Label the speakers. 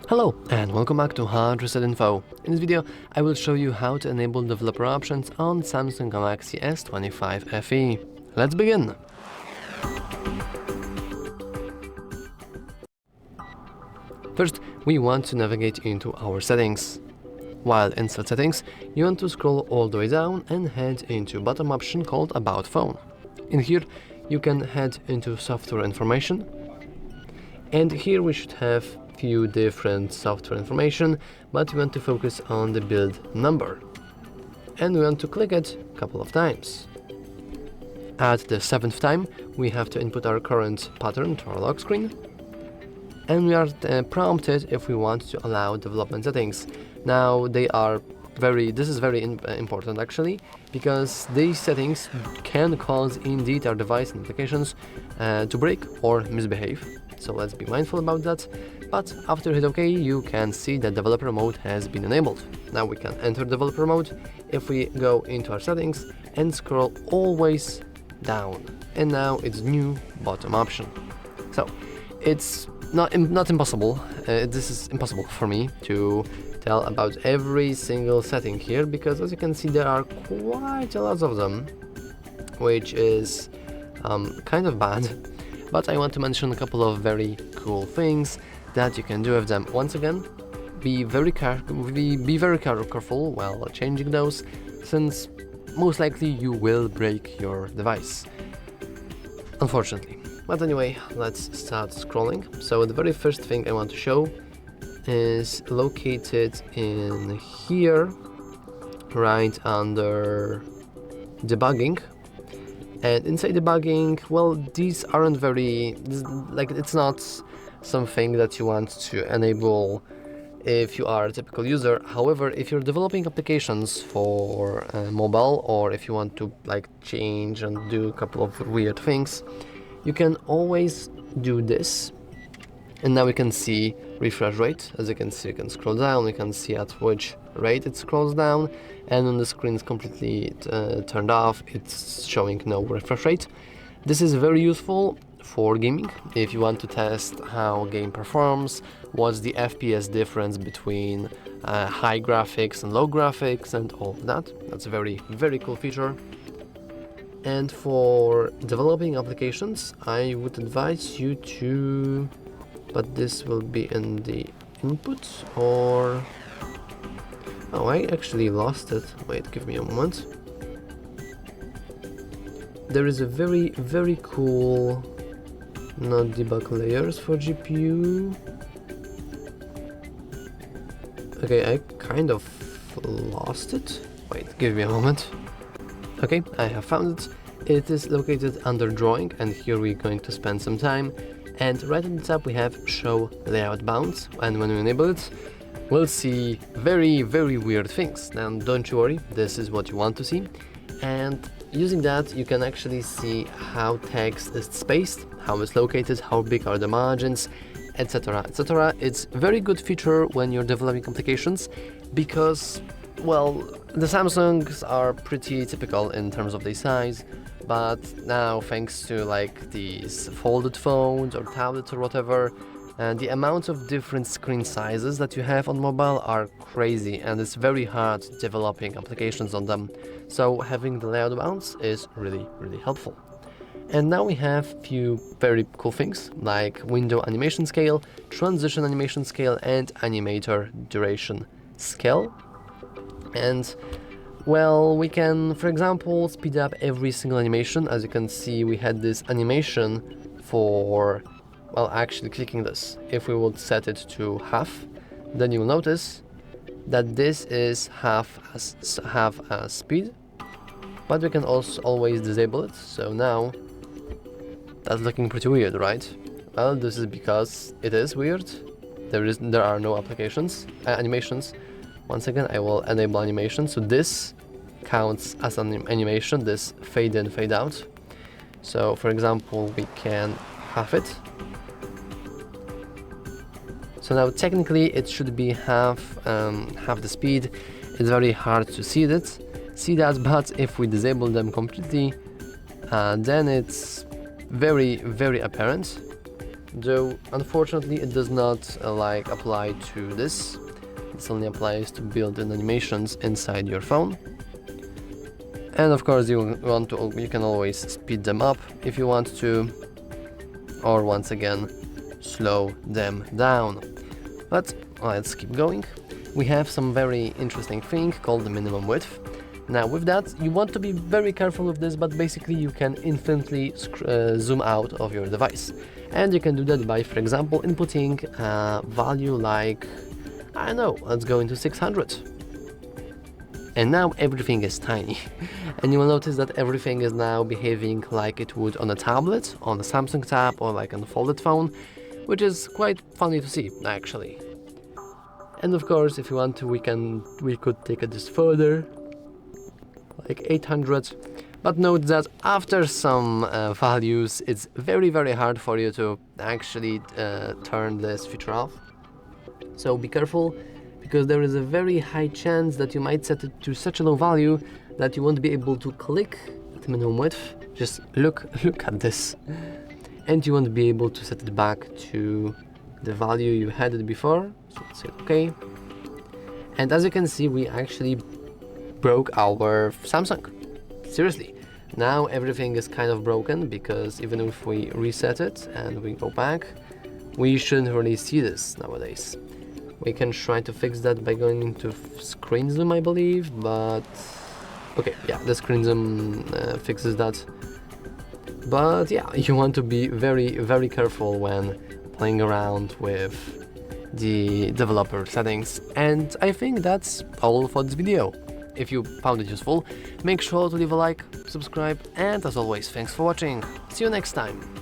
Speaker 1: Hello and welcome back to HardReset.Info. In this video, I will show you how to enable developer options on Samsung Galaxy S25 FE. Let's begin! First, we want to navigate into our settings. While inside settings, you want to scroll all the way down and head into bottom option called About Phone. In here, you can head into software information, and here we should have few different software information, but we want to focus on the build number, and we want to click it a couple of times. At the 7th time, we have to input our current pattern to our lock screen, and we are prompted if we want to allow development settings. Now this is very important actually, because these settings can cause indeed our device and applications to break or misbehave. So let's be mindful about that. But after hit OK, you can see that developer mode has been enabled. Now we can enter developer mode if we go into our settings and scroll always down. And now it's new bottom option. So it's not impossible. This is impossible for me to tell about every single setting here, because as you can see there are quite a lot of them, which is kind of bad. But I want to mention a couple of very cool things that you can do with them. Once again, be very careful while changing those, since most likely you will break your device, unfortunately. But anyway, let's start scrolling. So the very first thing I want to show is located in here, right under debugging. And inside debugging, well, these aren't it's not something that you want to enable if you are a typical user. However, if you're developing applications for mobile, or if you want to change and do a couple of weird things, you can always do this. And now we can see refresh rate. As you can see, you can scroll down, we can see at which rate it scrolls down, and when the screen is completely turned off, it's showing no refresh rate. This is very useful for gaming. If you want to test how a game performs, what's the FPS difference between high graphics and low graphics and all of that. That's a very, very cool feature. And for developing applications, I would advise you to, but this will be in the input, or oh, I actually lost it. Wait, give me a moment. There is a very, very cool not debug layers for GPU. Okay, I kind of lost it. Wait, give me a moment. Okay, I have found it. It is located under drawing, and here we're going to spend some time. And right at the top we have show layout bounds, and when we enable it, we'll see very, very weird things. Now don't you worry, this is what you want to see. And using that, you can actually see how text is spaced, how it's located, how big are the margins, etc, etc. It's a very good feature when you're developing applications, because, well, the Samsungs are pretty typical in terms of their size, but now thanks to these folded phones or tablets or whatever, and the amount of different screen sizes that you have on mobile are crazy, and it's very hard developing applications on them. So having the layout bounds is really, really helpful. And now we have few very cool things like window animation scale, transition animation scale, and animator duration scale. And well, we can, for example, speed up every single animation. As you can see, we had this animation for, well, actually clicking this. If we would set it to half, then you'll notice that this is half as speed, but we can also always disable it. So now that's looking pretty weird, right? Well, this is because it is weird. There are no animations. Once again, I will enable animation, so this counts as an animation, this fade in, fade out. So for example, we can half it. So now technically it should be half the speed. It's very hard to see that, but if we disable them completely, then it's very, very apparent. though unfortunately it does not like apply to this. This only applies to built-in animations inside your phone. And of course you can always speed them up if you want to, or once again slow them down. But let's keep going. We have some very interesting thing called the minimum width. Now with that, you want to be very careful with this, but basically you can infinitely zoom out of your device. And you can do that by, for example, inputting a value like, I don't know, let's go into 600. And now everything is tiny. And you will notice that everything is now behaving like it would on a tablet, on a Samsung tab, or like on a folded phone, which is quite funny to see, actually. And of course, if you want to, we could take it just further, like 800. But note that after some values, it's very hard for you to actually turn this feature off. So be careful, because there is a very high chance that you might set it to such a low value that you won't be able to click the minimum width. Just look at this. And you won't be able to set it back to the value you had it before. So let's say OK. And as you can see, we actually broke our Samsung. Seriously. Now everything is kind of broken, because even if we reset it and we go back, we shouldn't really see this nowadays. We can try to fix that by going into screen zoom, I believe, but okay, yeah, the screen zoom fixes that. But yeah, you want to be very careful when playing around with the developer settings. And I think that's all for this video. If you found it useful, make sure to leave a like, subscribe, and as always, thanks for watching. See you next time.